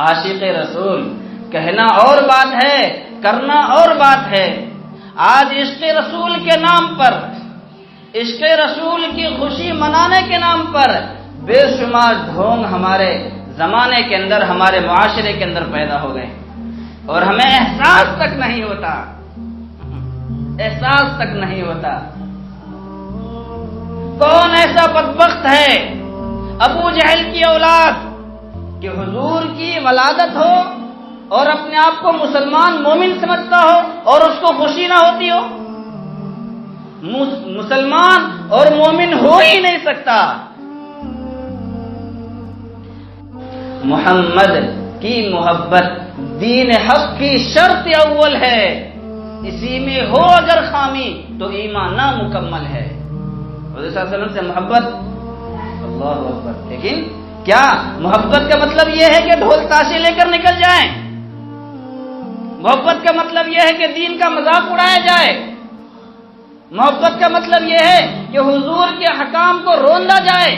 عاشق رسول کہنا اور بات ہے، کرنا اور بات ہے۔ آج عشق رسول کے نام پر، عشق رسول کی خوشی منانے کے نام پر بے شمار ڈھونگ ہمارے زمانے کے اندر، ہمارے معاشرے کے اندر پیدا ہو گئے، اور ہمیں احساس تک نہیں ہوتا، احساس تک نہیں ہوتا۔ کون ایسا بدبخت ہے ابو جہل کی اولاد کہ حضور کی ولادت ہو اور اپنے آپ کو مسلمان مومن سمجھتا ہو اور اس کو خوشی نہ ہوتی ہو؟ مسلمان اور مومن ہو ہی نہیں سکتا۔ محمد کی محبت دین حق کی شرط اول ہے، اسی میں ہو اگر خامی تو ایمان نامکمل ہے۔ حضور صلی اللہ علیہ وسلم سے محبت، اللہ اکبر، لیکن کیا محبت کا مطلب یہ ہے کہ ڈھول تاشے لے کر نکل جائیں؟ محبت کا مطلب یہ ہے کہ دین کا مذاق اڑایا جائے؟ محبت کا مطلب یہ ہے کہ حضور کے حکام کو روندا جائے؟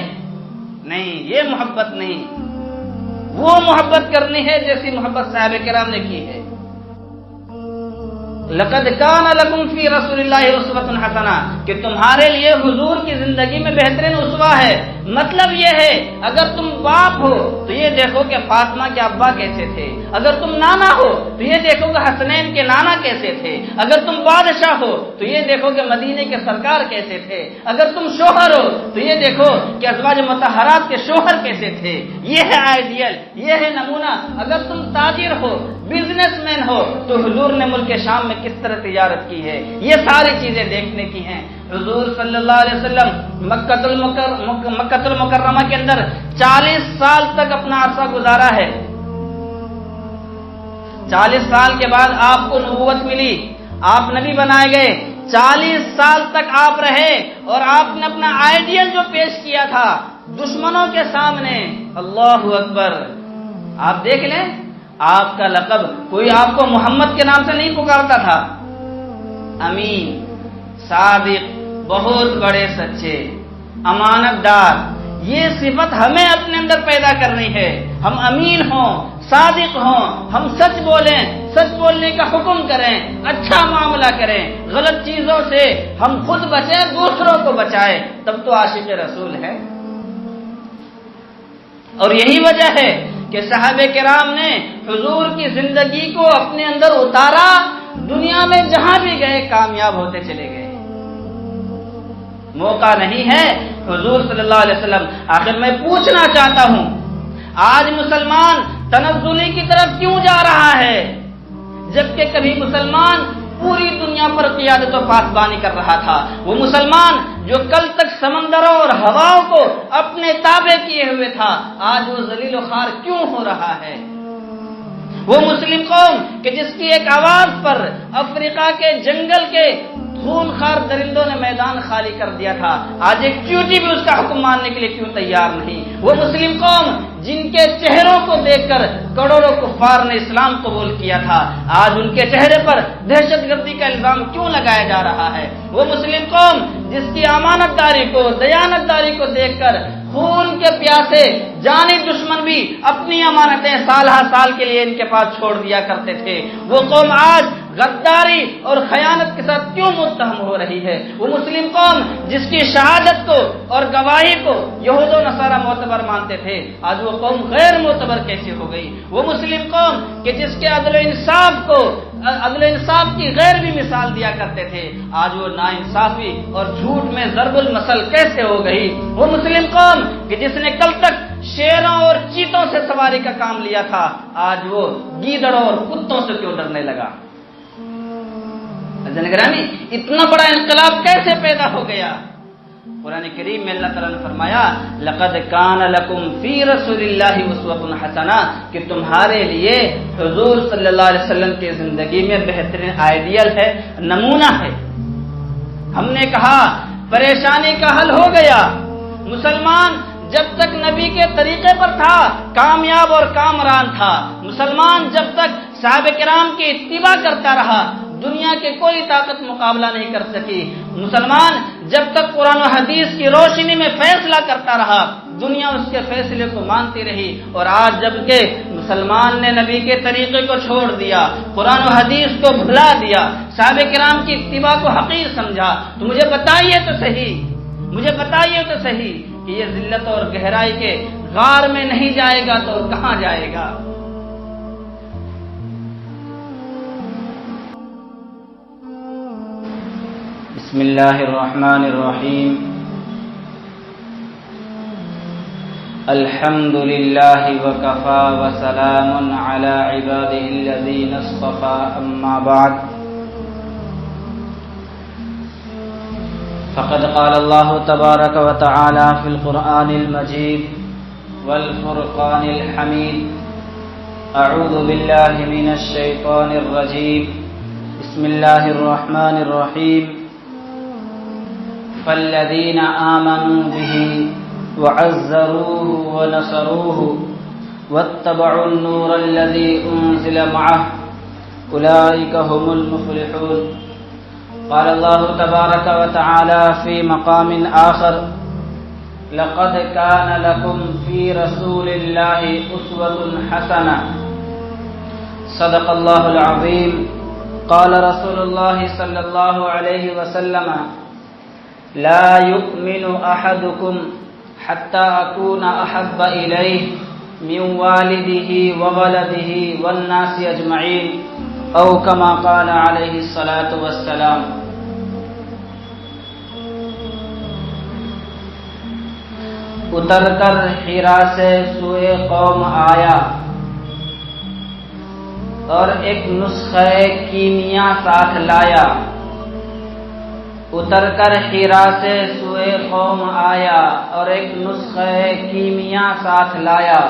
نہیں، یہ محبت نہیں۔ وہ محبت کرنی ہے جیسی محبت صحابہ کرام نے کی ہے۔ لقد کان لکم فی رسول اللہ اسوۃ حسنہ، کہ تمہارے لیے حضور کی زندگی میں بہترین اسوہ ہے۔ مطلب یہ ہے اگر تم باپ ہو تو یہ دیکھو کہ فاطمہ کے ابا کیسے تھے، اگر تم نانا ہو تو یہ دیکھو کہ حسنین کے نانا کیسے تھے، اگر تم بادشاہ ہو تو یہ دیکھو کہ مدینے کے سرکار کیسے تھے، اگر تم شوہر ہو تو یہ دیکھو کہ ازواج مطہرات کے شوہر کیسے تھے۔ یہ ہے آئیڈیل، یہ ہے نمونہ۔ اگر تم تاجر ہو، بزنس مین ہو تو حضور نے ملک شام میں کس طرح تجارت کی ہے، یہ ساری چیزیں دیکھنے کی ہیں۔ حضور صلی اللہ علیہ وسلم مکہ المکرمہ کے اندر 40 سال تک اپنا عرصہ گزارا ہے۔ 40 سال کے بعد آپ کو نبوت ملی، آپ نبی بنائے گئے۔ 40 سال تک آپ رہے اور آپ نے اپنا آئیڈیل جو پیش کیا تھا دشمنوں کے سامنے، اللہ اکبر، آپ دیکھ لیں آپ کا لقب، کوئی آپ کو محمد کے نام سے نہیں پکارتا تھا۔ امین، صادق، بہت بڑے سچے، امانت دار، یہ صفت ہمیں اپنے اندر پیدا کرنی ہے۔ ہم امین ہوں، صادق ہوں، ہم سچ بولیں، سچ بولنے کا حکم کریں، اچھا معاملہ کریں، غلط چیزوں سے ہم خود بچیں، دوسروں کو بچائیں، تب تو عاشق رسول ہے۔ اور یہی وجہ ہے کہ صحابہ کرام نے حضور کی زندگی کو اپنے اندر اتارا، دنیا میں جہاں بھی گئے کامیاب ہوتے چلے گئے۔ موقع نہیں ہے حضور صلی اللہ علیہ وسلم۔ آخر میں پوچھنا چاہتا ہوں، آج مسلمان تنزلی کی طرف کیوں جا رہا ہے جبکہ کبھی مسلمان پوری دنیا پر قیادت و پاسبانی کر رہا تھا؟ وہ مسلمان جو کل تک سمندروں اور ہواؤں کو اپنے تابع کیے ہوئے تھا، آج وہ ذلیل و خوار کیوں ہو رہا ہے؟ وہ مسلم قوم کہ جس کی ایک آواز پر افریقہ کے جنگل کے خون خار درندوں نے میدان خالی کر دیا تھا، آج ایک چیونٹی بھی اس کا حکم ماننے کے لیے کیوں تیار نہیں؟ وہ مسلم قوم جن کے چہروں کو دیکھ کر کروڑوں کفار نے اسلام قبول کیا تھا، آج ان کے چہرے پر دہشت گردی کا الزام کیوں لگایا جا رہا ہے؟ وہ مسلم قوم جس کی امانت داری کو، دیانت داری کو دیکھ کر خون کے پیاسے جانی دشمن بھی اپنی امانتیں سال ہر سال کے لیے ان کے پاس چھوڑ دیا کرتے تھے، وہ قوم آج غداری اور خیانت کے ساتھ کیوں متہم ہو رہی ہے؟ وہ مسلم قوم جس کی شہادت کو اور گواہی کو یہود و نصارہ معتبر مانتے تھے، آج وہ قوم غیر معتبر کیسے ہو گئی؟ وہ مسلم قوم کہ جس کے عدل و انصاف کی غیر بھی مثال دیا کرتے تھے، آج وہ ناانصافی اور جھوٹ میں ضرب المثل کیسے ہو گئی؟ وہ مسلم قوم کہ جس نے کل تک شیروں اور چیتوں سے سواری کا کام لیا تھا، آج وہ گیدڑوں اور کتوں سے کیوں ڈرنے لگا؟ گرامی، اتنا بڑا انقلاب کیسے پیدا ہو گیا؟ قرآن کریم میں اللہ تعالیٰ نے فرمایا لقد کان لکم فی رسول اللہ اسوۃ حسنہ، کہ تمہارے لیے حضور صلی اللہ علیہ وسلم کی زندگی میں بہترین آئیڈیل ہے، نمونہ ہے۔ ہم نے کہا پریشانی کا حل ہو گیا، مسلمان جب تک نبی کے طریقے پر تھا کامیاب اور کامران تھا، مسلمان جب تک صحابہ کرام کی اتباع کرتا رہا دنیا کے کوئی طاقت مقابلہ نہیں کر سکی، مسلمان جب تک قرآن و حدیث کی روشنی میں فیصلہ کرتا رہا، دنیا اس کے فیصلے کو مانتی رہی، اور آج جب کہ مسلمان نے نبی کے طریقے کو چھوڑ دیا، قرآن و حدیث کو بھلا دیا، صحابہ کرام کی اتباع کو حقیر سمجھا، تو مجھے بتائیے تو صحیح کہ یہ ذلت اور گہرائی کے غار میں نہیں جائے گا تو کہاں جائے گا؟ بسم اللہ الرحمن الرحیم، الحمد للہ وکفا وسلام علی عبادہ الذین اصطفى، اما بعد فقد قال اللہ تبارک وتعالی فی القرآن المجید والفرقان الحمید، اعوذ باللہ من الشیطان الرجیم، بسم اللہ الرحمن الرحیم، فالذین آمنوا به وعزروه ونصروه واتبعوا النور الذي أنزل معه أولئك هم المفلحون۔ قال الله تبارك وتعالى في مقام آخر: لقد كان لكم في رسول الله أسوة حسنة، صدق الله العظيم۔ قال رسول الله صلى الله عليه وسلم: لا يؤمن أحدكم حتى أكون أحب إليه من والده وولده والناس أجمعين، أو كما قال عليه الصلاة والسلام۔ اتر کر حرا سے سوئے قوم آیا اور ایک نسخہ کیمیا ساتھ لایا۔ اتر کر حرا سے سوئے قوم آیا اور ایک نسخہ کیمیا ساتھ لایا،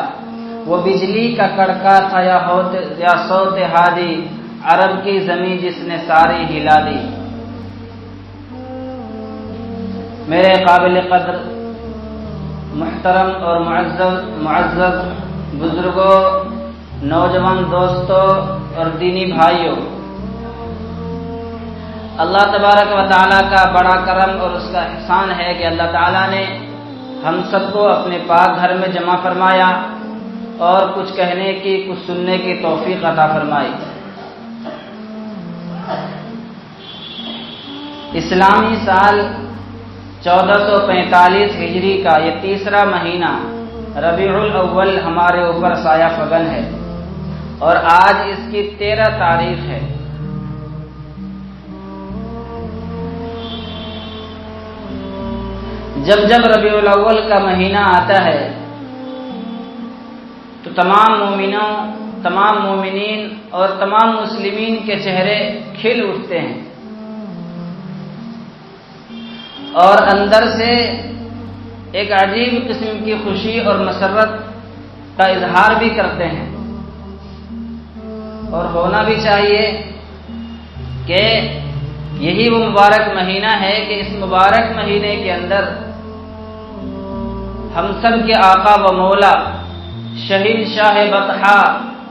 وہ بجلی کا کڑکا تھا یا صوت ہادی، عرب کی زمین جس نے ساری ہلا دی۔ میرے قابل قدر محترم اور معزز بزرگوں، نوجوان دوستوں اور دینی بھائیوں، اللہ تبارک و تعالیٰ کا بڑا کرم اور اس کا احسان ہے کہ اللہ تعالیٰ نے ہم سب کو اپنے پاک گھر میں جمع فرمایا اور کچھ کہنے کی کچھ سننے کی توفیق عطا فرمائی۔ اسلامی سال 1445 ہجری کا یہ تیسرا مہینہ ربیع الاول ہمارے اوپر سایہ فگن ہے، اور آج اس کی 13 تاریخ ہے۔ جب ربیع الاول کا مہینہ آتا ہے تو تمام مومنوں، تمام مومنین اور تمام مسلمین کے چہرے کھل اٹھتے ہیں اور اندر سے ایک عجیب قسم کی خوشی اور مسرت کا اظہار بھی کرتے ہیں، اور ہونا بھی چاہیے کہ یہی وہ مبارک مہینہ ہے کہ اس مبارک مہینے کے اندر ہم سب کے آقا و مولا، شہید شاہ بطحا،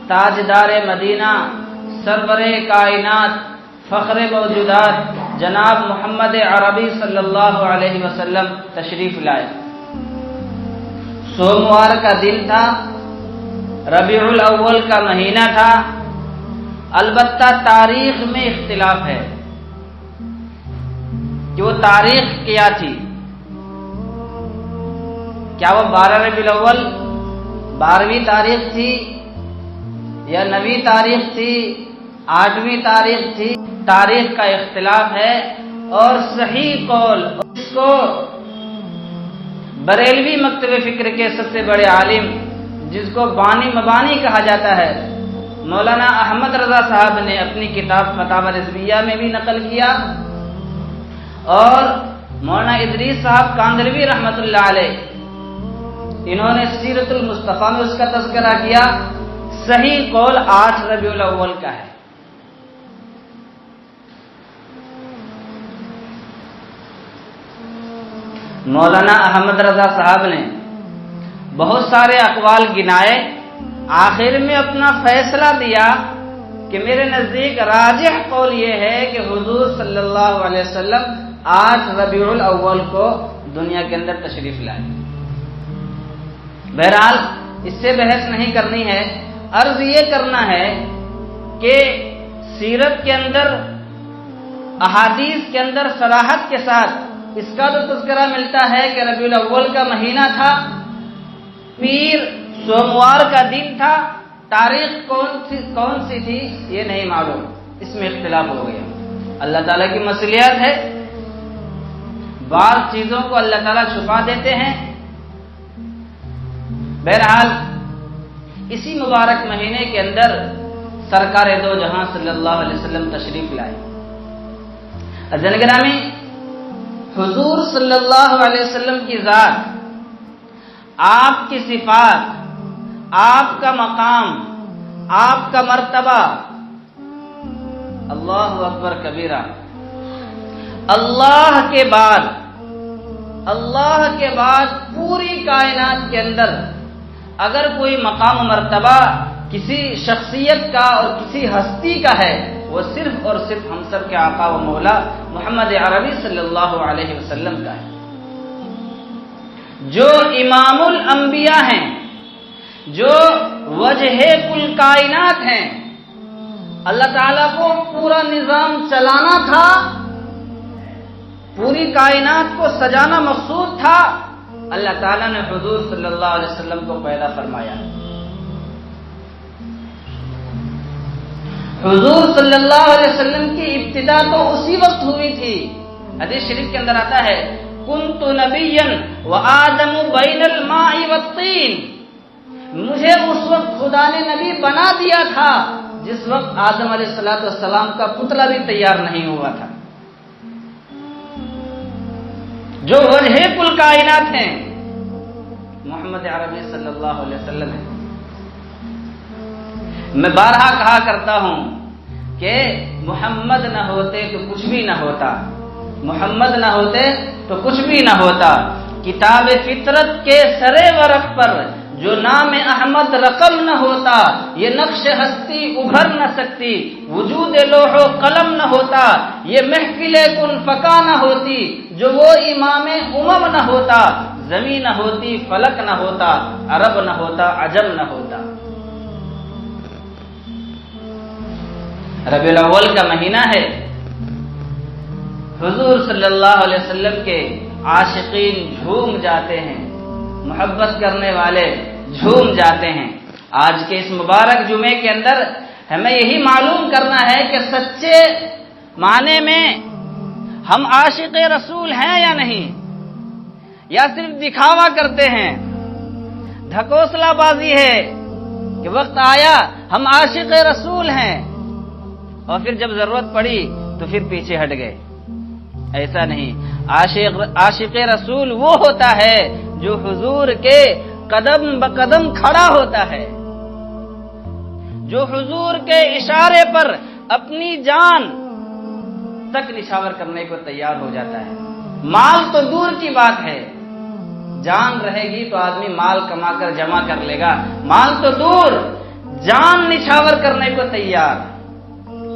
تاجدار مدینہ، سرور کائنات، فخر موجودات جناب محمد عربی صلی اللہ علیہ وسلم تشریف لائے۔ سوموار کا دن تھا، ربیع الاول کا مہینہ تھا، البتہ تاریخ میں اختلاف ہے کہ وہ تاریخ کیا تھی۔ کیا وہ 12 ربیع الاول 12ویں تاریخ تھی یا 9ویں تاریخ تھی، 8ویں تاریخ تھی؟ تاریخ کا اختلاف ہے، اور صحیح قول اس کو بریلوی مکتب فکر کے سب سے بڑے عالم، جس کو بانی مبانی کہا جاتا ہے، مولانا احمد رضا صاحب نے اپنی کتاب فتاوی رضویہ میں بھی نقل کیا، اور مولانا ادریس صاحب کاندھلوی رحمت اللہ علیہ انہوں نے سیرت المصطفیٰ میں اس کا تذکرہ کیا۔ صحیح قول 8 ربیع الاول کا ہے۔ مولانا احمد رضا صاحب نے بہت سارے اقوال گنائے، آخر میں اپنا فیصلہ دیا کہ میرے نزدیک راجح قول یہ ہے کہ حضور صلی اللہ علیہ وسلم 8 ربیع الاول کو دنیا کے اندر تشریف لائے۔ بہرحال اس سے بحث نہیں کرنی ہے، عرض یہ کرنا ہے کہ سیرت کے اندر، احادیث کے اندر صراحت کے ساتھ اس کا تو تذکرہ ملتا ہے کہ ربیع الاول کا مہینہ تھا، پیر سوموار کا دن تھا، تاریخ کون سی تھی یہ نہیں معلوم، اس میں اختلاف ہو گیا۔ اللہ تعالیٰ کی مصلیحت ہے، بعض چیزوں کو اللہ تعالیٰ چھپا دیتے ہیں۔ بہرحال اسی مبارک مہینے کے اندر سرکار دو جہاں صلی اللہ علیہ وسلم تشریف لائے۔ عزیزان گرامی، حضور صلی اللہ علیہ وسلم کی ذات، آپ کی صفات، آپ کا مقام، آپ کا مرتبہ، اللہ اکبر کبیرہ، اللہ کے بعد پوری کائنات کے اندر اگر کوئی مقام و مرتبہ کسی شخصیت کا اور کسی ہستی کا ہے، وہ صرف اور صرف ہم سب کے آقا و مولا محمد عربی صلی اللہ علیہ وسلم کا ہے، جو امام الانبیاء ہیں، جو وجہ کل کائنات ہیں۔ اللہ تعالیٰ کو پورا نظام چلانا تھا، پوری کائنات کو سجانا مقصود تھا، اللہ تعالیٰ نے حضور صلی اللہ علیہ وسلم کو پیدا فرمایا۔ حضور صلی اللہ علیہ وسلم کی ابتدا تو اسی وقت ہوئی تھی۔ حدیث شریف کے اندر آتا ہے کنت نبیا وآدم بین الماء والطین، مجھے اس وقت خدا نے نبی بنا دیا تھا جس وقت آدم علیہ السلام کا پتلا بھی تیار نہیں ہوا تھا۔ جو وجہ کل کائنات ہیں محمد عربی صلی اللہ علیہ وسلم ہے۔ میں بارہا کہا کرتا ہوں کہ محمد نہ ہوتے تو کچھ بھی نہ ہوتا، محمد نہ ہوتے تو کچھ بھی نہ ہوتا۔ کتاب فطرت کے سرے ورق پر جو نام احمد رقم نہ ہوتا، یہ نقش ہستی ابھر نہ سکتی۔ وجود لوح و قلم نہ ہوتا، یہ محفل کن فکا نہ ہوتی۔ جو وہ امام امم نہ ہوتا، زمین نہ ہوتی، فلک نہ ہوتا، عرب نہ ہوتا، عجم نہ ہوتا۔ ربیع الاول کا مہینہ ہے، حضور صلی اللہ علیہ وسلم کے عاشقین جھوم جاتے ہیں، محبت کرنے والے جھوم جاتے ہیں۔ آج کے اس مبارک جمعے کے اندر ہمیں یہی معلوم کرنا ہے کہ سچے معنی میں ہم عاشق رسول ہیں یا نہیں، یا صرف دکھاوا کرتے ہیں، ڈھکوسلا بازی ہے کہ وقت آیا ہم عاشق رسول ہیں اور پھر جب ضرورت پڑی تو پھر پیچھے ہٹ گئے۔ ایسا نہیں، عاشق رسول وہ ہوتا ہے جو حضور کے قدم بقدم کھڑا ہوتا ہے، جو حضور کے اشارے پر اپنی جان تک نچھاور کرنے کو تیار ہو جاتا ہے۔ مال تو دور کی بات ہے، جان رہے گی تو آدمی مال کما کر جمع کر لے گا، مال تو دور، جان نچھاور کرنے کو تیار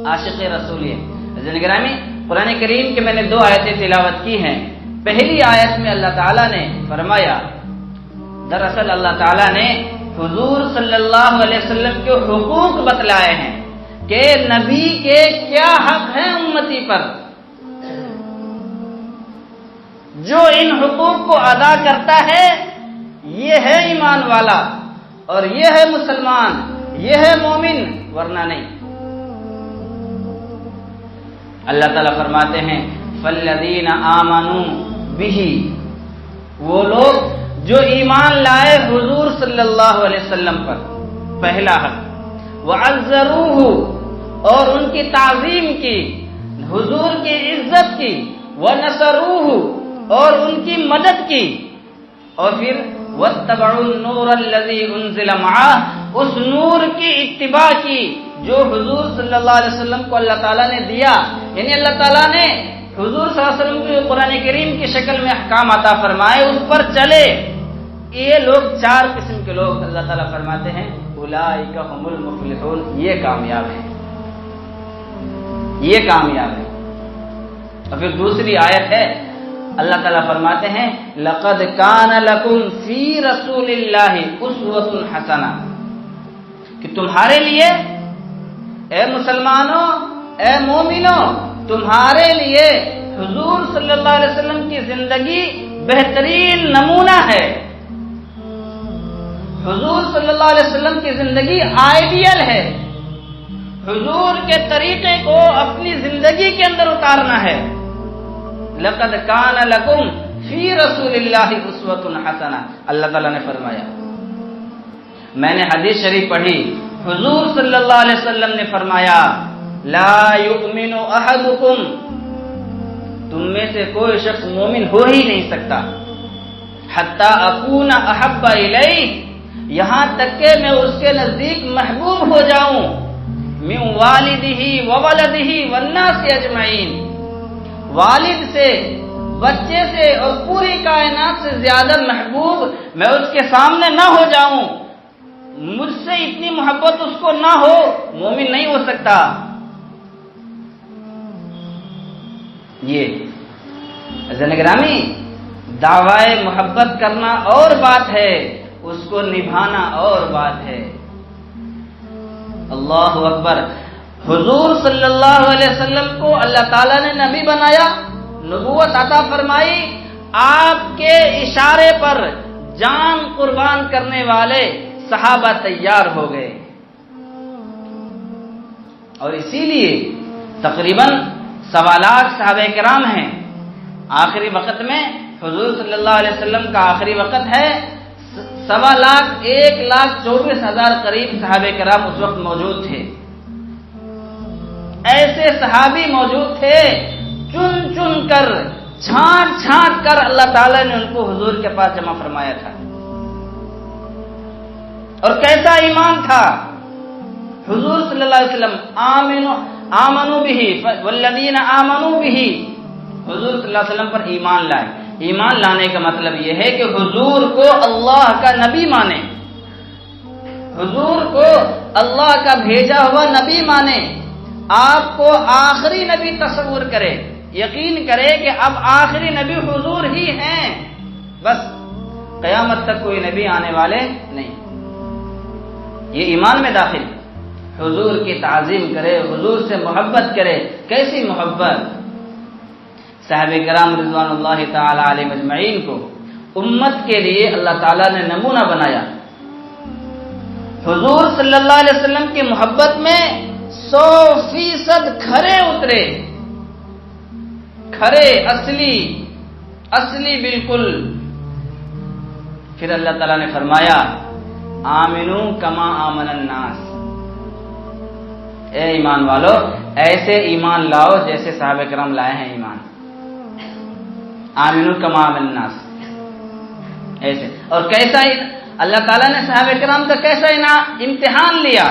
عاشق رسول ہے۔ عزیزان گرامی، قرآن کریم کے میں نے 2 آیتیں تلاوت کی ہیں۔ پہلی آیت میں اللہ تعالیٰ نے فرمایا، دراصل اللہ تعالیٰ نے حضور صلی اللہ علیہ وسلم کے حقوق بتلائے ہیں کہ نبی کے کیا حق ہیں امتی پر۔ جو ان حقوق کو ادا کرتا ہے یہ ہے ایمان والا اور یہ ہے مسلمان، یہ ہے مومن، ورنہ نہیں۔ اللہ تعالیٰ فرماتے ہیں فَالَّذِينَ آمَنُوا بِهِ، وہ لوگ جو ایمان لائے حضور صلی اللہ علیہ وسلم پر، پہلا حق، وَعَزَّرُوهُ، اور ان کی تعظیم کی، حضور کی عزت کی، وَنَصَرُوهُ، اور ان کی مدد کی، اور پھر وَاتَّبَعُوا النُّورَ الَّذِي أُنزِلَ مَعَهُ، اس نور کی اتباع کی جو حضور صلی اللہ علیہ وسلم کو اللہ تعالیٰ نے دیا، یعنی اللہ تعالیٰ نے حضور صلی اللہ علیہ وسلم کو قرآن کریم کی شکل میں احکام عطا فرمائے، اس پر چلے۔ یہ لوگ 4 قسم کے لوگ اللہ تعالیٰ فرماتے ہیں اولئک هم المفلحون، یہ کامیاب ہیں، یہ کامیاب ہیں۔ اور پھر دوسری آیت ہے، اللہ تعالیٰ فرماتے ہیں لَقَدْ كَانَ لَكُمْ فِي رَسُولِ اللَّهِ أُسْوَةٌ حَسَنَةٌ، کہ تمہارے لیے اے مسلمانوں، اے مومنوں، تمہارے لیے حضور صلی اللہ علیہ وسلم کی زندگی بہترین نمونہ ہے۔ حضور صلی اللہ علیہ وسلم کی زندگی آئیڈیل ہے، حضور کے طریقے کو اپنی زندگی کے اندر اتارنا ہے۔ لَقَدْ كَانَ لَكُمْ فِي رَسُولِ اللَّهِ أُسْوَةٌ حَسَنَةٌ، اللہ تعالیٰ نے فرمایا۔ میں نے حدیث شریف پڑھی، حضور صلی اللہ علیہ وسلم نے فرمایا لا یؤمن احدکم، تم میں سے کوئی شخص مومن ہو ہی نہیں سکتا، حتی اکون احب الیہ، یہاں تک کہ میں اس کے نزدیک محبوب ہو جاؤں، من والدہ وولدہ والناس اجمعین، والد سے، بچے سے اور پوری کائنات سے زیادہ محبوب میں اس کے سامنے نہ ہو جاؤں، مجھ سے اتنی محبت اس کو نہ ہو، مومن نہیں ہو سکتا۔ یہ عزیزان گرامی، دعوی محبت کرنا اور بات ہے، اس کو نبھانا اور بات ہے۔ اللہ اکبر۔ حضور صلی اللہ علیہ وسلم کو اللہ تعالیٰ نے نبی بنایا، نبوت عطا فرمائی، آپ کے اشارے پر جان قربان کرنے والے صحابہ تیار ہو گئے، اور اسی لیے تقریباً 1.25 لاکھ صحابہ کرام ہیں۔ آخری وقت میں حضور صلی اللہ علیہ وسلم کا آخری وقت ہے، 1.25 لاکھ 1,24,000 قریب صحابہ کرام اس وقت موجود تھے۔ ایسے صحابی موجود تھے، چن چن کر، چھانٹ چھانٹ کر اللہ تعالیٰ نے ان کو حضور کے پاس جمع فرمایا تھا۔ اور کیسا ایمان تھا حضور صلی اللہ علیہ وسلم، آمنوا بہ والذین آمنوا بہ، حضور صلی اللہ علیہ وسلم پر ایمان لائے۔ ایمان لانے کا مطلب یہ ہے کہ حضور کو اللہ کا نبی مانے، حضور کو اللہ کا بھیجا ہوا نبی مانے، آپ کو آخری نبی تصور کرے، یقین کرے کہ اب آخری نبی حضور ہی ہیں، بس قیامت تک کوئی نبی آنے والے نہیں۔ یہ ایمان میں داخل، حضور کی تعظیم کرے، حضور سے محبت کرے۔ کیسی محبت؟ صحابہ کرام رضوان اللہ تعالی علیہ مجمعین کو امت کے لیے اللہ تعالیٰ نے نمونہ بنایا۔ حضور صلی اللہ علیہ وسلم کی محبت میں 100% کھرے اترے، کھرے، اصلی بالکل۔ پھر اللہ تعالیٰ نے فرمایا آمنو کما آمن الناس، اے ایمان والو ایسے ایمان لاؤ جیسے صحابہ کرام لائے ہیں ایمان۔ آمنو کما آمن الناس، ایسے۔ اور کیسا اللہ تعالیٰ نے صحابہ کرام کا کیسا امتحان لیا،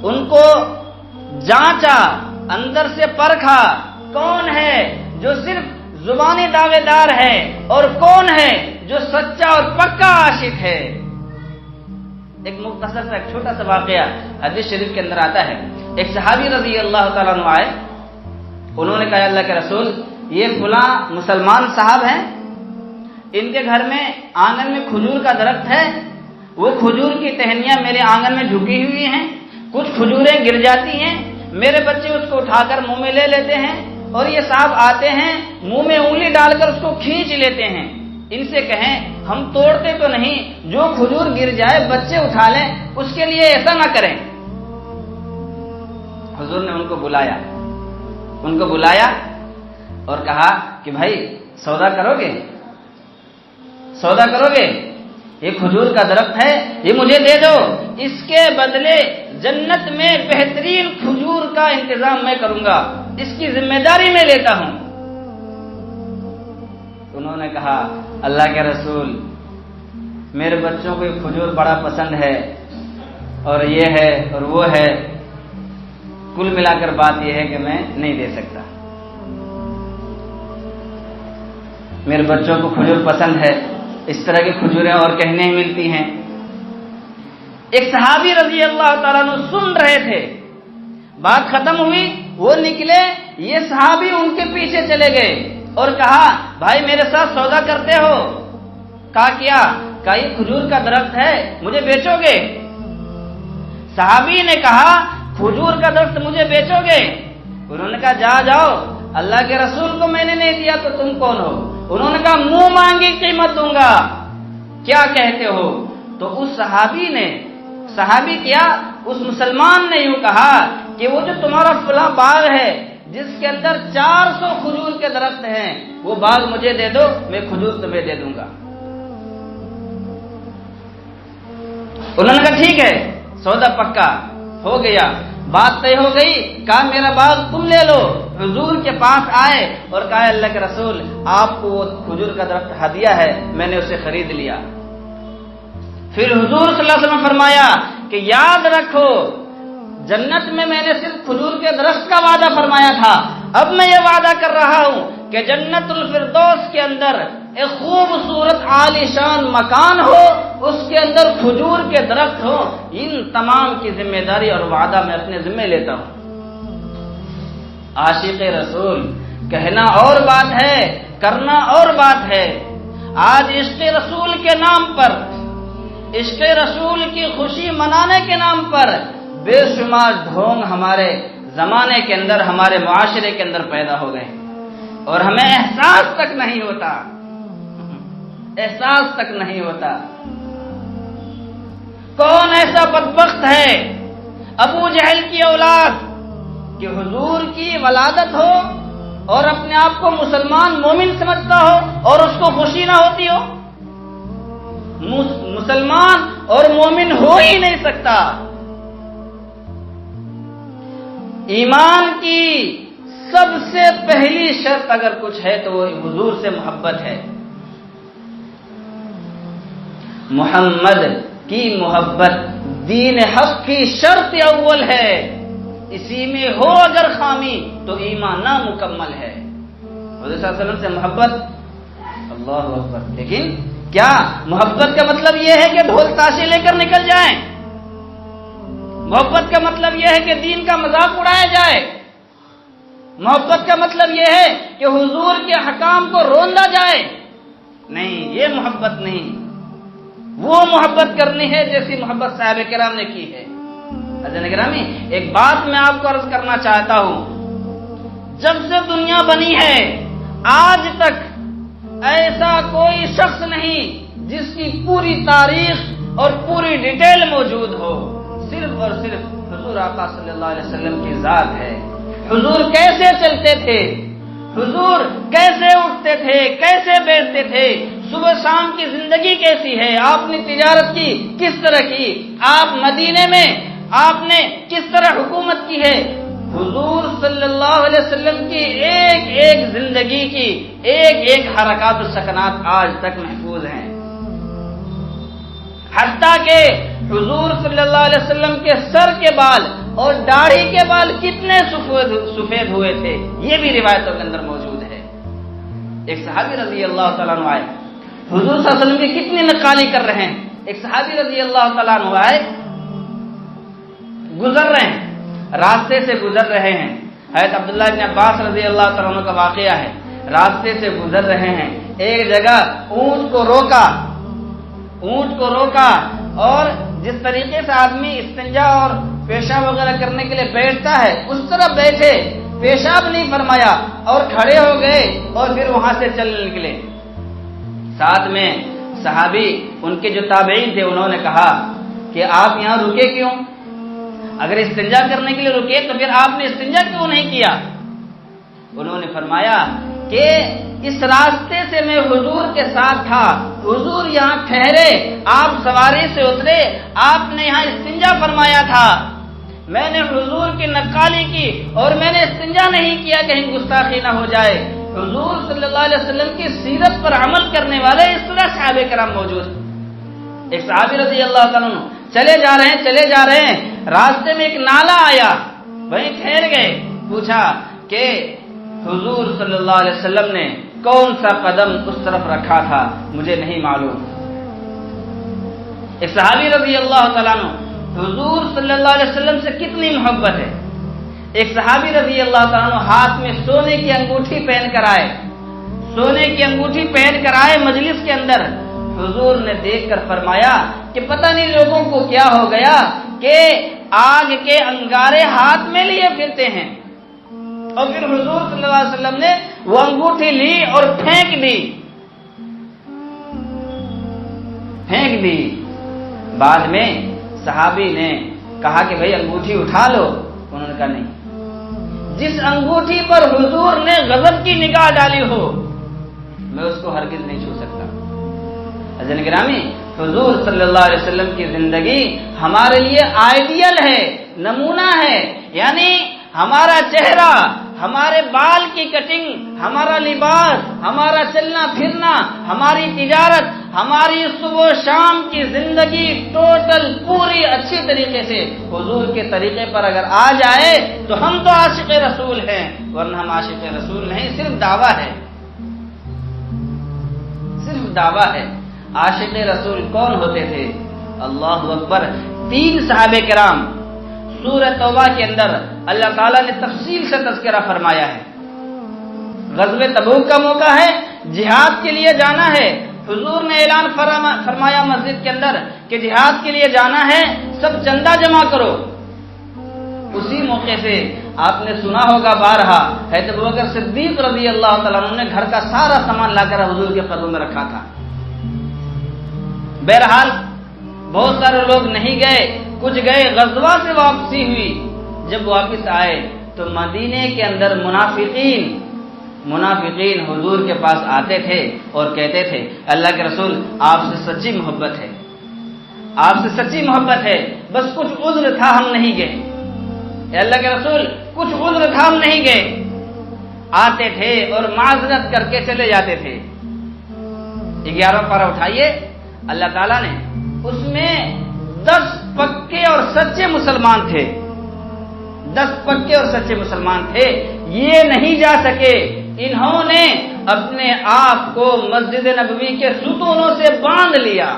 ان کو جانچا، اندر سے پرکھا، کون ہے جو صرف زبانی دعوے دار ہے اور کون ہے جو سچا اور پکا عاشق ہے۔ ایک مختصر سا ایک چھوٹا سا واقعہ حدیث شریف کے اندر آتا ہے۔ ایک صحابی رضی اللہ تعالیٰ عنہ آئے، انہوں نے کہا اللہ کے رسول، یہ فلاں مسلمان صاحب ہیں، ان کے گھر میں آنگن میں کھجور کا درخت ہے، وہ کھجور کی ٹہنیاں میرے آنگن میں جھکی ہوئی ہیں، کچھ کھجوریں گر جاتی ہیں، میرے بچے اس کو اٹھا کر منہ میں لے لیتے ہیں، اور یہ صاحب آتے ہیں منہ میں انگلی ڈال کر اس کو کھینچ لیتے ہیں۔ ان سے کہیں ہم توڑتے تو نہیں، جو کھجور گر جائے بچے اٹھا لیں، اس کے لیے ایسا نہ کریں۔ حضور نے ان کو بلایا اور کہا کہ بھائی سودا کرو گے، یہ کھجور کا درخت ہے، یہ مجھے دے دو، اس کے بدلے جنت میں بہترین کھجور کا انتظام میں کروں گا، اس کی ذمہ داری میں لیتا ہوں۔ انہوں نے کہا اللہ کے رسول، میرے بچوں کو یہ کھجور بڑا پسند ہے، اور یہ ہے اور وہ ہے، کل ملا کر بات یہ ہے کہ میں نہیں دے سکتا، میرے بچوں کو کھجور پسند ہے، اس طرح کی کھجوریں اور کہیں نہیں ملتی ہیں۔ ایک صحابی رضی اللہ تعالیٰ عنہ سن رہے تھے، بات ختم ہوئی، وہ نکلے یہ صحابی ان کے پیچھے چلے گئے اور کہا بھائی میرے ساتھ سودا کرتے ہو؟ کیا یہ کھجور کا درخت ہے، مجھے بیچو گے؟ صحابی نے کہا کھجور کا درخت مجھے بیچو گے؟ انہوں نے کہا جاؤ، اللہ کے رسول کو میں نے نہیں دیا تو تم کون ہو؟ انہوں نے کہا منہ مانگی قیمت دوں گا، کیا کہتے ہو؟ تو اس صحابی کیا اس مسلمان نے یوں کہا کہ وہ جو تمہارا فلاں باغ ہے جس کے اندر 400 کھجور کے درخت ہیں، وہ باغ مجھے دے دو، میں کھجور تمہیں دے دوں گا۔ انہوں نے کہا ٹھیک ہے، سودا پکا ہو گیا، بات طے ہو گئی، کہا میرا باغ تم لے لو۔ حضور کے پاس آئے اور کہا اللہ کے رسول آپ کو وہ کھجور کا درخت ہدیہ ہے، میں نے اسے خرید لیا۔ پھر حضور صلی اللہ علیہ وسلم فرمایا کہ یاد رکھو جنت میں نے صرف کھجور کے درخت کا وعدہ فرمایا تھا، اب میں یہ وعدہ کر رہا ہوں کہ جنت الفردوس کے اندر ایک خوبصورت عالی شان مکان ہو، اس کے اندر کھجور کے درخت ہو، ان تمام کی ذمہ داری اور وعدہ میں اپنے ذمہ لیتا ہوں۔ عاشق رسول کہنا اور بات ہے، کرنا اور بات ہے۔ آج عشق رسول کے نام پر، عشق رسول کی خوشی منانے کے نام پر بے شمار ڈھونگ ہمارے زمانے کے اندر، ہمارے معاشرے کے اندر پیدا ہو گئے اور ہمیں احساس تک نہیں ہوتا۔ کون ایسا بدبخت ہے ابو جہل کی اولاد کہ حضور کی ولادت ہو اور اپنے آپ کو مسلمان مومن سمجھتا ہو اور اس کو خوشی نہ ہوتی ہو؟ مسلمان اور مومن ہو ہی نہیں سکتا۔ ایمان کی سب سے پہلی شرط اگر کچھ ہے تو وہ حضور سے محبت ہے۔ محمد کی محبت دین حق کی شرط اول ہے، اسی میں ہو اگر خامی تو ایمان نامکمل ہے۔ حضور صلی اللہ علیہ وسلم سے محبت، اللہ اکبر۔ لیکن کیا محبت کا مطلب یہ ہے کہ ڈھول تاشے لے کر نکل جائیں؟ محبت کا مطلب یہ ہے کہ دین کا مذاق اڑایا جائے؟ محبت کا مطلب یہ ہے کہ حضور کے حکام کو روندا جائے؟ نہیں، یہ محبت نہیں۔ وہ محبت کرنی ہے جیسی محبت صحابہ کرام نے کی ہے۔ حضرت گرامی، ایک بات میں آپ کو عرض کرنا چاہتا ہوں، جب سے دنیا بنی ہے آج تک ایسا کوئی شخص نہیں جس کی پوری تاریخ اور پوری ڈیٹیل موجود ہو، صرف اور صرف حضور آقا صلی اللہ علیہ وسلم کی ذات ہے۔ حضور کیسے چلتے تھے، حضور کیسے اٹھتے تھے، کیسے بیٹھتے تھے، صبح شام کی زندگی کیسی ہے، آپ نے تجارت کی کس طرح کی، آپ مدینے میں آپ نے کس طرح حکومت کی ہے، حضور صلی اللہ علیہ وسلم کی ایک ایک زندگی کی ایک ایک حرکات و سکنات آج تک محفوظ ہیں۔ حتیٰ کہ حضور صلی اللہ علیہ وسلم کے سر کے بال اور داڑھی کے بال کتنے سفید ہوئے تھے، یہ بھی روایتوں کے اندر موجود ہے۔ ایک صحابی رضی اللہ تعالیٰ عنہ آئے، حضور صلی اللہ علیہ وسلم کی کتنی نقالی کر رہے ہیں۔ ایک صحابی رضی اللہ تعالیٰ عنہ آئے، گزر رہے ہیں، راستے سے گزر رہے ہیں۔ حضرت عبداللہ بن عباس رضی اللہ تعالیٰ عنہ کا واقعہ ہے، راستے سے گزر رہے ہیں، ایک جگہ اونٹ کو روکا اور جس طریقے سے آدمی استنجا اور پیشاب وغیرہ کرنے کے لیے بیٹھتا ہے اس طرح بیٹھے، پیشاب نہیں فرمایا اور کھڑے ہو گئے اور پھر وہاں سے چل نکلے۔ ساتھ میں صحابی ان کے جو تابعین تھے انہوں نے کہا کہ آپ یہاں رکے کیوں؟ اگر استنجا کرنے کے لیے رکے تو پھر آپ نے استنجا کیوں نہیں کیا؟ انہوں نے فرمایا کہ اس راستے سے میں حضور کے ساتھ تھا، حضور یہاں ٹھہرے، آپ سواری سے اترے، آپ نے یہاں استنجا فرمایا تھا، میں نے حضور کی نقالی کی اور میں نے استنجا نہیں کیا کہیں گستاخی نہ ہو جائے۔ حضور صلی اللہ علیہ وسلم کی سیرت پر عمل کرنے والے اس طرح صحابہ کرام موجود ہیں۔ ایک صحابی رضی اللہ تعالیٰ عنہ چلے جا رہے ہیں، راستے میں ایک نالا آیا، وہیں ٹھہر گئے، پوچھا کہ حضور صلی اللہ علیہ وسلم نے کون سا قدم اس طرف رکھا تھا، مجھے نہیں معلوم۔ ایک صحابی رضی اللہ تعالیٰ عنہ، حضور صلی اللہ علیہ وسلم سے کتنی محبت ہے، ایک صحابی رضی اللہ تعالیٰ عنہ ہاتھ میں سونے کی انگوٹھی پہن کر آئے، سونے کی انگوٹھی پہن کر آئے مجلس کے اندر. حضور نے دیکھ کر فرمایا کہ پتہ نہیں لوگوں کو کیا ہو گیا کہ آگ کے انگارے ہاتھ میں لیے پھرتے ہیں. اور پھر حضور صلی اللہ علیہ وسلم نے وہ انگوٹھی لی اور پھینک دی. بعد میں صحابی نے کہا کہ بھئی انگوٹھی اٹھا لو. انہوں نے کہا نہیں، جس انگوٹھی پر حضور نے غضب کی نگاہ ڈالی ہو میں اس کو ہرگز نہیں چھو سکتا. عزیزان گرامی، حضور صلی اللہ علیہ وسلم کی زندگی ہمارے لیے آئیڈیل ہے، نمونہ ہے. یعنی ہمارا چہرہ، ہمارے بال کی کٹنگ، ہمارا لباس، ہمارا چلنا پھرنا، ہماری تجارت، ہماری صبح و شام کی زندگی ٹوٹل پوری اچھی طریقے سے حضور کے طریقے پر اگر آ جائے تو ہم تو عاشق رسول ہیں، ورنہ ہم عاشق رسول نہیں، صرف دعویٰ ہے، صرف دعویٰ ہے. عاشق رسول کون ہوتے تھے؟ اللہ اکبر. 3 صحابہ کرام سورہ توبہ کے اندر اللہ تعالیٰ نے تفصیل سے تذکرہ فرمایا ہے. غزوہ تبوک کا موقع ہے، جہاد کے لیے جانا ہے. حضور نے اعلان فرمایا مسجد کے اندر کہ جہاد کے لیے جانا ہے، سب چندہ جمع کرو. اسی موقع سے آپ نے سنا ہوگا بارہا حضرت ابوبکر صدیق رضی اللہ تعالیٰ عنہ نے گھر کا سارا سامان لا کر حضور کے قدموں میں رکھا تھا. بہرحال بہت سارے لوگ نہیں گئے، کچھ گئے. غزوہ سے واپسی ہوئی، جب واپس آئے تو مدینے کے اندر منافقین حضور کے پاس آتے تھے اور کہتے تھے اللہ کے رسول آپ سے سچی محبت ہے، آپ سے سچی محبت ہے، بس کچھ عذر تھا ہم نہیں گئے. اے اللہ کے رسول کچھ عذر تھا ہم نہیں گئے. آتے تھے اور معذرت کر کے چلے جاتے تھے. 11واں پارہ اٹھائیے. اللہ تعالیٰ نے اس میں 10 پکے اور سچے مسلمان تھے، 10 پکے اور سچے مسلمان تھے. یہ نہیں جا سکے، انہوں نے اپنے آپ کو مسجد نبوی کے ستونوں سے باندھ لیا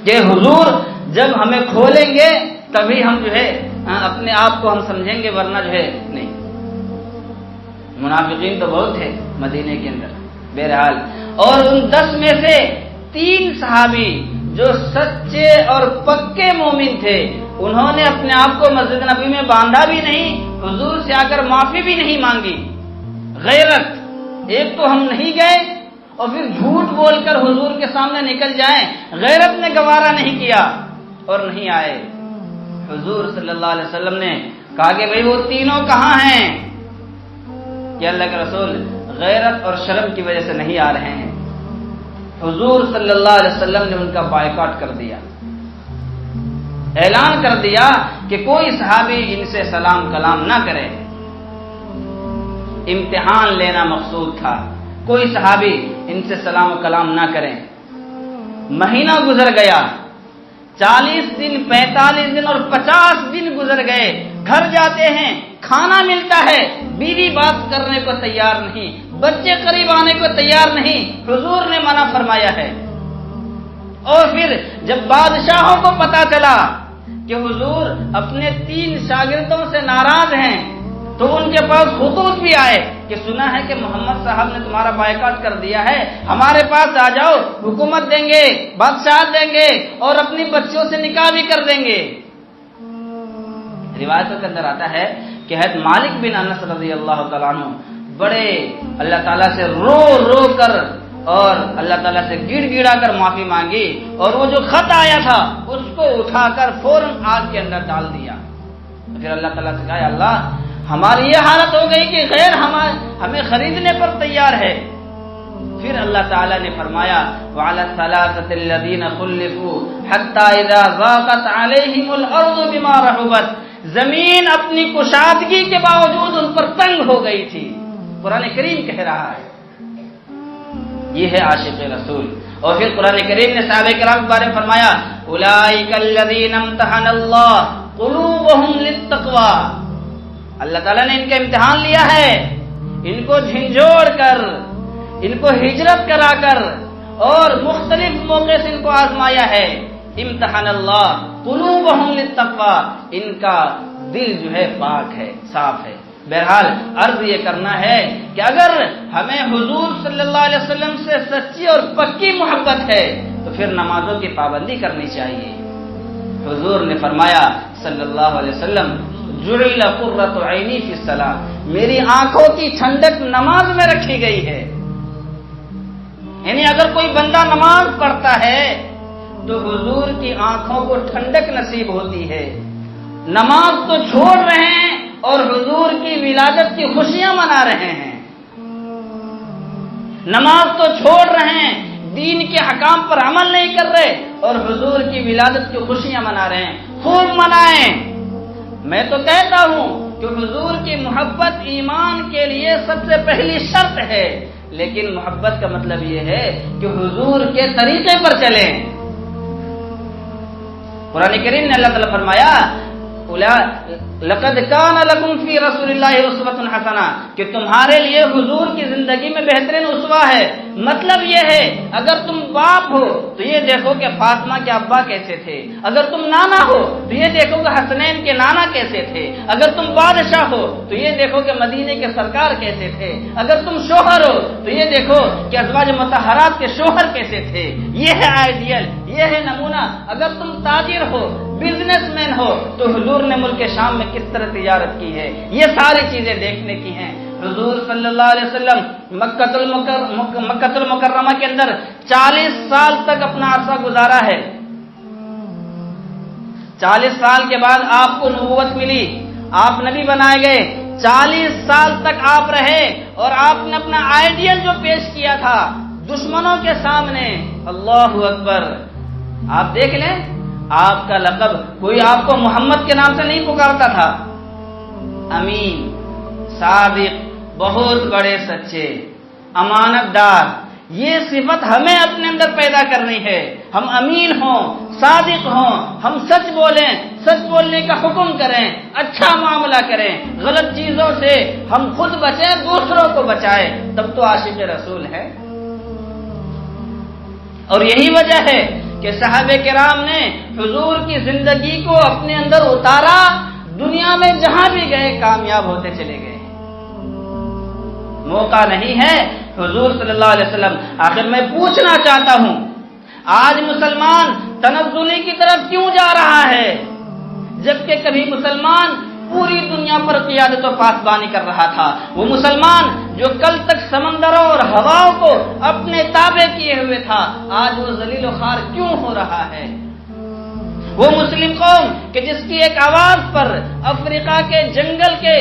کہ حضور جب ہمیں کھولیں گے تبھی ہم جو ہے اپنے آپ کو ہم سمجھیں گے، ورنہ جو ہے نہیں. منافقین تو بہت تھے مدینے کے اندر. بہرحال اور ان 10 میں سے 3 صحابی جو سچے اور پکے مومن تھے، انہوں نے اپنے آپ کو مسجد نبی میں باندھا بھی نہیں، حضور سے آ کر معافی بھی نہیں مانگی. غیرت، ایک تو ہم نہیں گئے اور پھر جھوٹ بول کر حضور کے سامنے نکل جائیں، غیرت نے گوارا نہیں کیا اور نہیں آئے. حضور صلی اللہ علیہ وسلم نے کہا کہ بھئی وہ تینوں کہاں ہیں؟ کہ اللہ کے رسول غیرت اور شرم کی وجہ سے نہیں آ رہے ہیں. حضور صلی اللہ علیہ وسلم نے ان کا بائیکاٹ کر دیا، اعلان کر دیا کہ کوئی صحابی ان سے سلام کلام نہ کرے. امتحان لینا مقصود تھا، کوئی صحابی ان سے سلام و کلام نہ کریں. مہینہ گزر گیا، 40 دن 45 دن اور 50 دن گزر گئے. گھر جاتے ہیں، کھانا ملتا ہے، بیوی بات کرنے کو تیار نہیں، بچے قریب آنے کو تیار نہیں. حضور نے منع فرمایا ہے. اور پھر جب بادشاہوں کو پتا چلا کہ حضور اپنے 3 شاگردوں سے ناراض ہیں تو ان کے پاس خطوط بھی آئے کہ سنا ہے کہ محمد صاحب نے تمہارا بائیکاٹ کر دیا ہے، ہمارے پاس آ جاؤ، حکومت دیں گے، بادشاہ دیں گے اور اپنی بچیوں سے نکاح بھی کر دیں گے. روایتوں کے اندر آتا ہے کہ حضرت مالک بن انس رضی اللہ تعالیٰ عنہ بڑے اللہ تعالیٰ سے رو رو کر اور اللہ تعالیٰ سے گڑ گڑا کر معافی مانگی، اور وہ جو خط آیا تھا اس کو اٹھا کر فوراً آگ کے اندر ڈال دیا. پھر اللہ تعالیٰ سے کہا اللہ ہماری یہ حالت ہو گئی کہ غیر ہمیں خریدنے پر تیار ہے. پھر اللہ تعالیٰ نے فرمایا وَعَلَى الثَّلَاثَةِ الَّذِينَ خُلِّفُوا حَتَّى إِذَا ضَاقَتْ عَلَيْهِمُ الْأَرْضُ بِمَا رَحُبَتْ. زمین اپنی کشادگی کے باوجود ان پر تنگ ہو گئی تھی. قرآن کریم کہہ رہا ہے یہ ہے عاشق رسول. اور پھر قرآن کریم نے صحابہ کرام کے بارے میں فرمایا اولئک الذین امتحن اللہ قلوبہم للتقوی. اللہ تعالیٰ نے ان کا امتحان لیا ہے، ان کو جھنجھوڑ کر، ان کو ہجرت کرا کر اور مختلف موقع سے ان کو آزمایا ہے امتحن اللہ قلوبہم للتقوی، ان کا دل جو ہے پاک ہے، صاف ہے۔ بہرحال عرض یہ کرنا ہے کہ اگر ہمیں حضور صلی اللہ علیہ وسلم سے سچی اور پکی محبت ہے تو پھر نمازوں کی پابندی کرنی چاہیے۔ حضور نے فرمایا صلی اللہ علیہ وسلم جعل قرۃ عینی فی الصلاۃ، میری آنکھوں کی ٹھنڈک نماز میں رکھی گئی ہے۔ یعنی اگر کوئی بندہ نماز پڑھتا ہے تو حضور کی آنکھوں کو ٹھنڈک نصیب ہوتی ہے۔ نماز تو چھوڑ رہے ہیں اور حضور کی ولادت کی خوشیاں منا رہے ہیں، نماز تو چھوڑ رہے ہیں، دین کے حکام پر عمل نہیں کر رہے اور حضور کی ولادت کی خوشیاں منا رہے ہیں۔ خوب منائیں۔ میں تو کہتا ہوں کہ حضور کی محبت ایمان کے لیے سب سے پہلی شرط ہے، لیکن محبت کا مطلب یہ ہے کہ حضور کے طریقے پر چلیں۔ قرآن کریم نے اللہ تعالیٰ فرمایا لقد کان لکم فی رسول اللہ اسوۃ حسنہ، کہ تمہارے لیے حضور کی زندگی میں بہترین اسوہ ہے۔ مطلب یہ ہے اگر تم باپ ہو تو یہ دیکھو کہ فاطمہ کے ابا کیسے تھے، اگر تم نانا ہو تو یہ دیکھو کہ حسنین کے نانا کیسے تھے، اگر تم بادشاہ ہو تو یہ دیکھو کہ مدینے کے سرکار کیسے تھے، اگر تم شوہر ہو تو یہ دیکھو کہ ازواج مطہرات کے شوہر کیسے تھے۔ یہ ہے آئیڈیل، یہ ہے نمونہ۔ اگر تم تاجر ہو، بزنس مین ہو تو حضور نے ملک شام میں کس طرح تجارت کی ہے، یہ ساری چیزیں دیکھنے کی ہیں۔ حضور صلی اللہ علیہ وسلم مکہ المکرمہ کے اندر 40 سال تک اپنا عرصہ گزارا ہے۔ 40 سال کے بعد آپ کو نبوت ملی، آپ نبی بنائے گئے۔ 40 سال تک آپ رہے اور آپ نے اپنا آئیڈیل جو پیش کیا تھا دشمنوں کے سامنے، اللہ اکبر۔ آپ دیکھ لیں، آپ کا لقب کوئی آپ کو محمد کے نام سے نہیں پکارتا تھا۔ امین، صادق، بہت بڑے سچے، امانت دار، یہ صفت ہمیں اپنے اندر پیدا کرنی ہے۔ ہم امین ہوں، صادق ہوں، ہم سچ بولیں، سچ بولنے کا حکم کریں، اچھا معاملہ کریں، غلط چیزوں سے ہم خود بچیں، دوسروں کو بچائیں، تب تو عاشق رسول ہے۔ اور یہی وجہ ہے کہ صحابہ کرام نے حضور کی زندگی کو اپنے اندر اتارا، دنیا میں جہاں بھی گئے کامیاب ہوتے چلے گئے۔ موقع نہیں ہے حضور صلی اللہ علیہ وسلم۔ آخر میں پوچھنا چاہتا ہوں، آج مسلمان تنزلی کی طرف کیوں جا رہا ہے جبکہ کبھی مسلمان پوری دنیا پر قیادت و پاسبانی کر رہا تھا؟ وہ مسلمان جو کل تک سمندروں اور ہواؤں کو اپنے تابع کیے ہوئے تھا، آج وہ ذلیل و خوار کیوں ہو رہا ہے؟ وہ مسلم قوم کہ جس کی ایک آواز پر افریقہ کے جنگل کے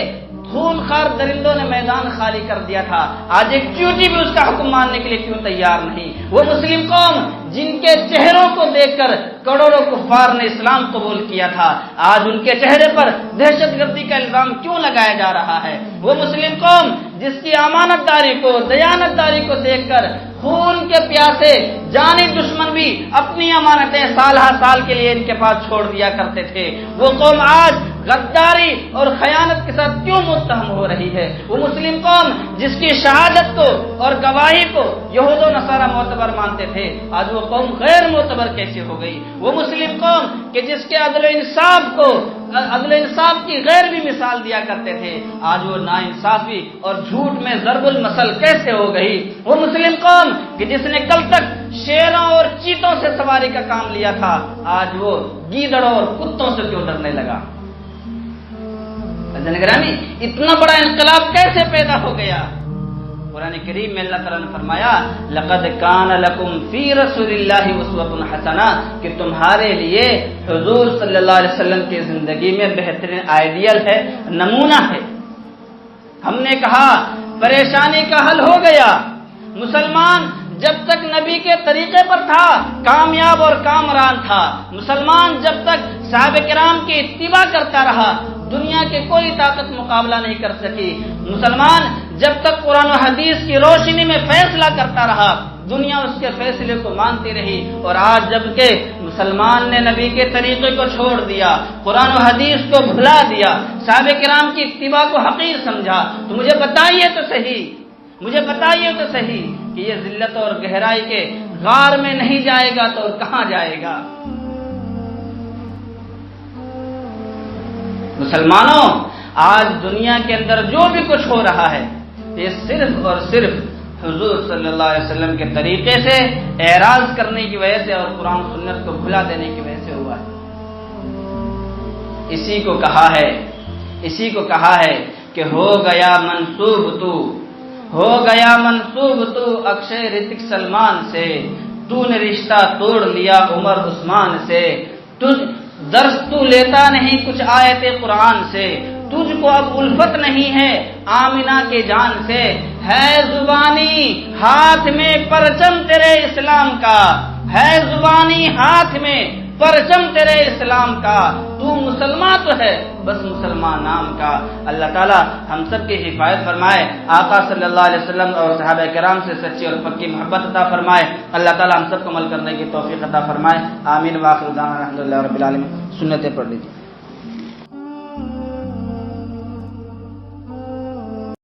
خون خار درندوں نے میدان خالی کر دیا تھا، آج ایک چیونٹی بھی اس کا حکم ماننے کے لیے کیوں تیار نہیں؟ وہ مسلم قوم جن کے چہروں کو دیکھ کر کروڑوں کفار نے اسلام قبول کیا تھا، آج ان کے چہرے پر دہشت گردی کا الزام کیوں لگایا جا رہا ہے؟ وہ مسلم قوم جس کی امانت داری کو، دیانت داری کو دیکھ کر خون کے پیاسے جانی دشمن بھی اپنی امانتیں سالہ سال کے لیے ان کے پاس چھوڑ دیا کرتے تھے، وہ قوم آج غداری اور خیانت کے ساتھ کیوں متہم ہو رہی ہے؟ وہ مسلم قوم جس کی شہادت کو اور گواہی کو یہود و نصارہ معتبر مانتے تھے، آج وہ قوم غیر معتبر کیسے ہو گئی؟ وہ مسلم قوم کہ جس کے عدل و انصاف کی غیر بھی مثال دیا کرتے تھے، آج وہ ناانصافی اور جھوٹ میں ضرب المثل کیسے ہو گئی؟ وہ مسلم قوم کہ جس نے کل تک شیروں اور چیتوں سے سواری کا کام لیا تھا، آج وہ گیدڑوں اور کتوں سے کیوں ڈرنے لگا؟ گرامی، اتنا بڑا انقلاب کیسے پیدا ہو گیا؟ قرآن کریم میں اللہ تعالیٰ نے فرمایا لقد کان لکم فی رسول اللہ اسوۃ حسنہ، کہ تمہارے لیے حضور صلی اللہ علیہ وسلم کی زندگی میں بہترین آئیڈیل ہے، نمونہ ہے۔ ہم نے کہا پریشانی کا حل ہو گیا۔ مسلمان جب تک نبی کے طریقے پر تھا کامیاب اور کامران تھا، مسلمان جب تک صحابہ کرام کی اتباع کرتا رہا دنیا کے کوئی طاقت مقابلہ نہیں کر سکی۔ مسلمان جب تک قرآن و حدیث کی روشنی میں فیصلہ کرتا رہا دنیا اس کے فیصلے کو مانتی رہی، اور آج جب کہ مسلمان نے نبی کے طریقے کو چھوڑ دیا، قرآن و حدیث کو بھلا دیا، صحابہ کرام کی اتباع کو حقیر سمجھا، تو مجھے بتائیے تو صحیح کہ یہ ذلت اور گہرائی کے غار میں نہیں جائے گا تو کہاں جائے گا؟ مسلمانوں، آج دنیا کے اندر جو بھی کچھ ہو رہا ہے یہ صرف اور صرف حضور صلی اللہ علیہ وسلم کے طریقے سے اعراض کرنے کی وجہ سے اور قرآن و سنت کو بھلا دینے کی وجہ سے ہوا ہے۔ اسی کو کہا ہے کہ ہو گیا منسوب تو اکشے رتک سلمان سے، تو نے رشتہ توڑ لیا عمر عثمان سے، درس تو لیتا نہیں کچھ آیت قرآن سے، تجھ کو اب الفت نہیں ہے آمنہ کے جان سے، ہے زبانی ہاتھ میں پرچم تیرے اسلام کا، ہے زبانی ہاتھ میں پرچم تیرے اسلام کا، تو مسلمان تو ہے بس مسلمان نام کا۔ اللہ تعالی ہم سب کی حفاظت فرمائے، آقا صلی اللہ علیہ وسلم اور صحابہ کرام سے سچی اور پکی محبت عطا فرمائے، اللہ تعالی ہم سب کو عمل کرنے کی توفیق عطا فرمائے، آمین۔ واخر دعوانا الحمدللہ رب العالمین۔ سنتیں پڑھ لیجیے۔